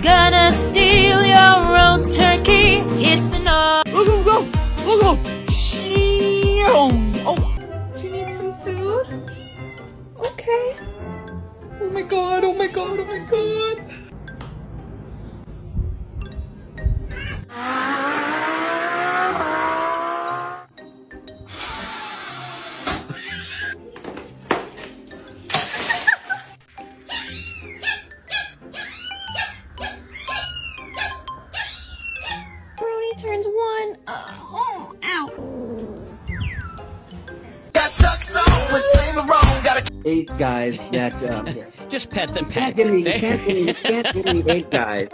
Gonna steal your roast turkey. It's the no. Go, go, go! Go, go! Oh, do you need some food? Okay. Oh my god, oh my god, oh my god. Brody turns 1. Oh, ow. 8 guys that Just pet them, you Pat. can't give me 8 guys